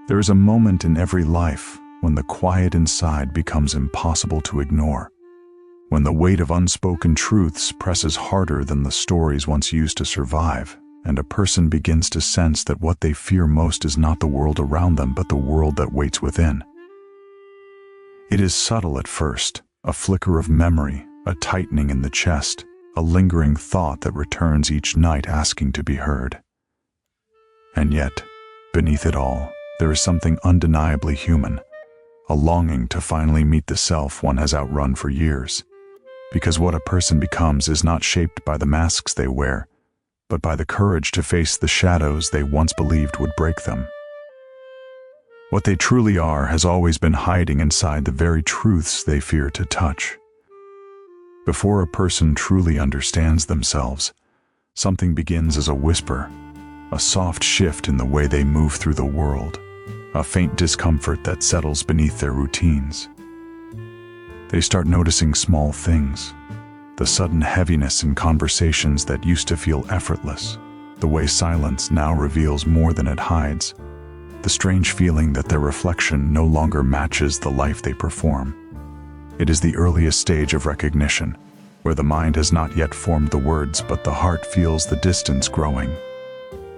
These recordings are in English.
There is a moment in every life when the quiet inside becomes impossible to ignore, when the weight of unspoken truths presses harder than the stories once used to survive, and a person begins to sense that what they fear most is not the world around them, but the world that waits within. It is subtle at first, a flicker of memory, a tightening in the chest, a lingering thought that returns each night asking to be heard. And yet, beneath it all, there is something undeniably human, a longing to finally meet the self one has outrun for years. Because what a person becomes is not shaped by the masks they wear, but by the courage to face the shadows they once believed would break them. What they truly are has always been hiding inside the very truths they fear to touch. Before a person truly understands themselves, something begins as a whisper, a soft shift in the way they move through the world, a faint discomfort that settles beneath their routines. They start noticing small things, the sudden heaviness in conversations that used to feel effortless, the way silence now reveals more than it hides, the strange feeling that their reflection no longer matches the life they perform. It is the earliest stage of recognition, where the mind has not yet formed the words, but the heart feels the distance growing.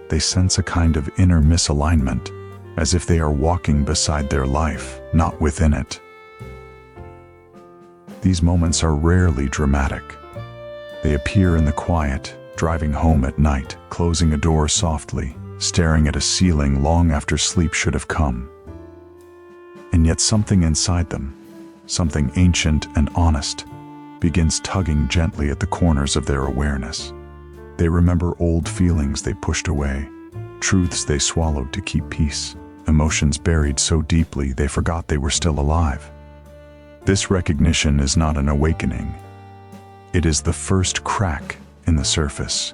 They sense a kind of inner misalignment, as if they are walking beside their life, not within it. These moments are rarely dramatic. They appear in the quiet, driving home at night, closing a door softly, staring at a ceiling long after sleep should have come. And yet something inside them, something ancient and honest, begins tugging gently at the corners of their awareness. They remember old feelings they pushed away, truths they swallowed to keep peace, emotions buried so deeply they forgot they were still alive. This recognition is not an awakening. It is the first crack in the surface.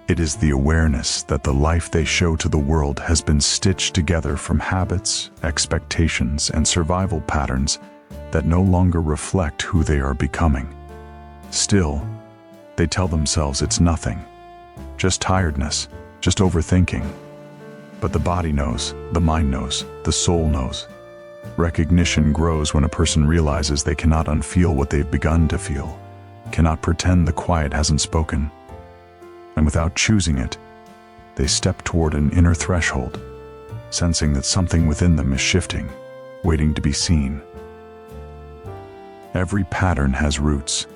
It is the awareness that the life they show to the world has been stitched together from habits, expectations, and survival patterns that no longer reflect who they are becoming. Still, they tell themselves it's nothing, just tiredness, just overthinking. But the body knows, the mind knows, the soul knows. Recognition grows when a person realizes they cannot unfeel what they've begun to feel, cannot pretend the quiet hasn't spoken. And without choosing it, they step toward an inner threshold, sensing that something within them is shifting, waiting to be seen. Every pattern has roots,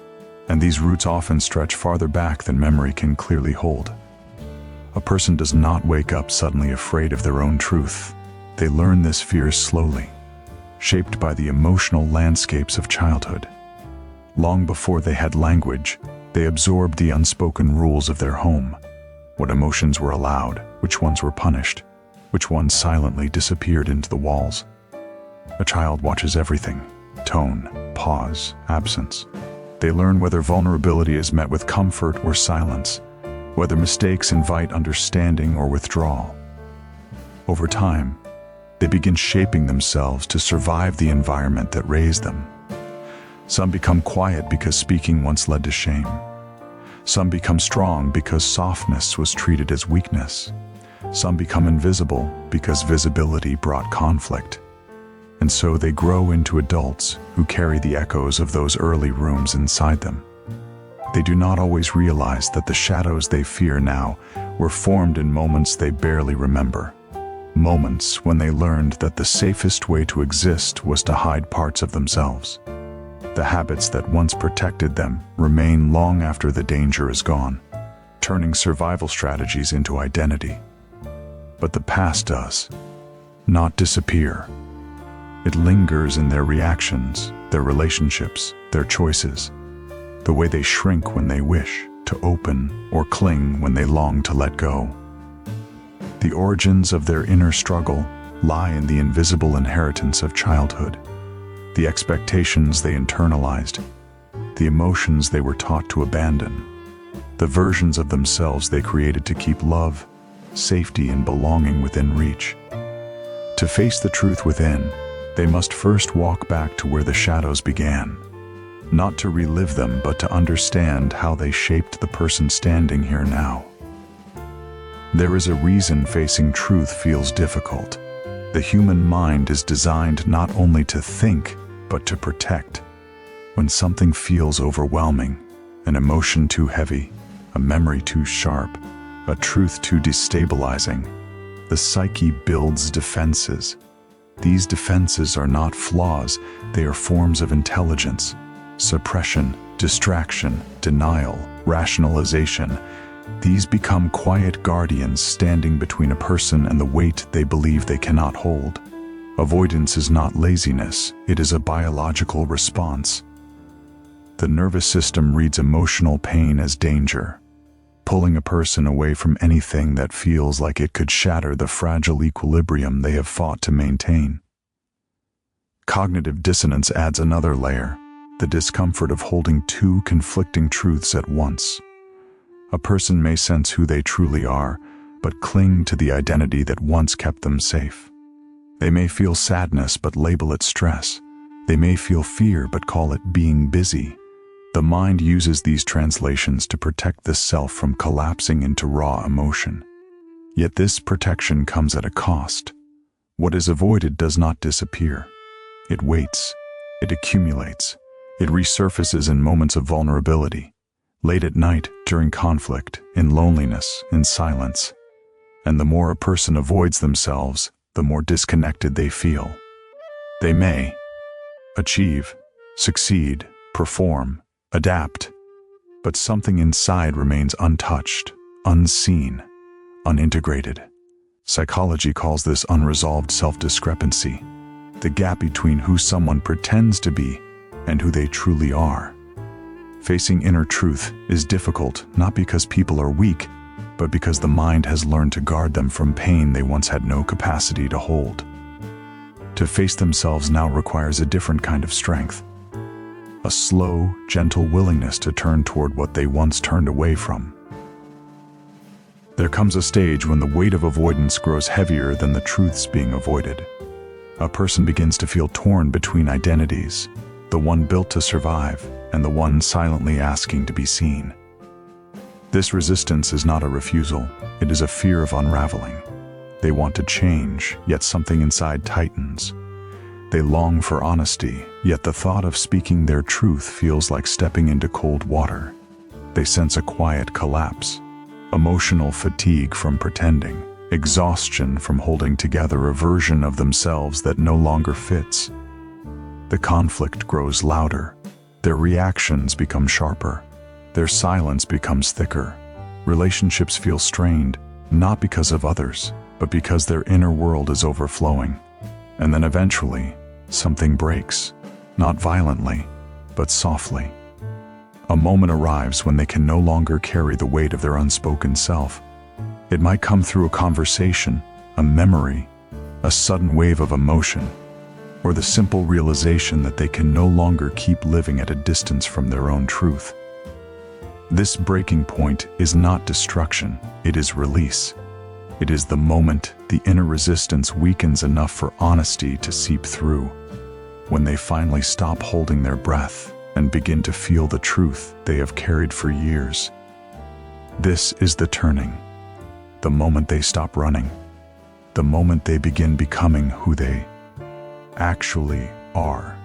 and these roots often stretch farther back than memory can clearly hold. A person does not wake up suddenly afraid of their own truth. They learn this fear slowly, shaped by the emotional landscapes of childhood. Long before they had language, they absorbed the unspoken rules of their home. What emotions were allowed, which ones were punished, which ones silently disappeared into the walls. A child watches everything: tone, pause, absence. They learn whether vulnerability is met with comfort or silence, whether mistakes invite understanding or withdrawal. Over time, they begin shaping themselves to survive the environment that raised them. Some become quiet because speaking once led to shame. Some become strong because softness was treated as weakness. Some become invisible because visibility brought conflict. And so they grow into adults who carry the echoes of those early rooms inside them. They do not always realize that the shadows they fear now were formed in moments they barely remember. Moments when they learned that the safest way to exist was to hide parts of themselves. The habits that once protected them remain long after the danger is gone, turning survival strategies into identity. But the past does not disappear. It lingers in their reactions, their relationships, their choices, the way they shrink when they wish to open or cling when they long to let go. The origins of their inner struggle lie in the invisible inheritance of childhood, the expectations they internalized, the emotions they were taught to abandon, the versions of themselves they created to keep love, safety, and belonging within reach. To face the truth within, they must first walk back to where the shadows began, not to relive them, but to understand how they shaped the person standing here now. There is a reason facing truth feels difficult. The human mind is designed not only to think, but to protect. When something feels overwhelming, an emotion too heavy, a memory too sharp, a truth too destabilizing, the psyche builds defenses. These defenses are not flaws, they are forms of intelligence. Suppression, distraction, denial, rationalization. These become quiet guardians standing between a person and the weight they believe they cannot hold. Avoidance is not laziness, it is a biological response. The nervous system reads emotional pain as danger, pulling a person away from anything that feels like it could shatter the fragile equilibrium they have fought to maintain. Cognitive dissonance adds another layer, the discomfort of holding two conflicting truths at once. A person may sense who they truly are, but cling to the identity that once kept them safe. They may feel sadness but label it stress. They may feel fear but call it being busy. The mind uses these translations to protect the self from collapsing into raw emotion. Yet this protection comes at a cost. What is avoided does not disappear. It waits. It accumulates. It resurfaces in moments of vulnerability, late at night, during conflict, in loneliness, in silence. And the more a person avoids themselves, the more disconnected they feel. They may achieve, succeed, perform, adapt, but something inside remains untouched, unseen, unintegrated. Psychology calls this unresolved self-discrepancy, the gap between who someone pretends to be and who they truly are. Facing inner truth is difficult not because people are weak, but because the mind has learned to guard them from pain they once had no capacity to hold. To face themselves now requires a different kind of strength. A slow, gentle willingness to turn toward what they once turned away from. There comes a stage when the weight of avoidance grows heavier than the truths being avoided. A person begins to feel torn between identities, the one built to survive and the one silently asking to be seen. This resistance is not a refusal, it is a fear of unraveling. They want to change, yet something inside tightens. They long for honesty, yet the thought of speaking their truth feels like stepping into cold water. They sense a quiet collapse, emotional fatigue from pretending, exhaustion from holding together a version of themselves that no longer fits. The conflict grows louder, their reactions become sharper, their silence becomes thicker. Relationships feel strained, not because of others, but because their inner world is overflowing. And then eventually, something breaks, not violently, but softly. A moment arrives when they can no longer carry the weight of their unspoken self. It might come through a conversation, a memory, a sudden wave of emotion, or the simple realization that they can no longer keep living at a distance from their own truth. This breaking point is not destruction, it is release. It is the moment the inner resistance weakens enough for honesty to seep through, when they finally stop holding their breath and begin to feel the truth they have carried for years. This is the turning, the moment they stop running, the moment they begin becoming who they actually are.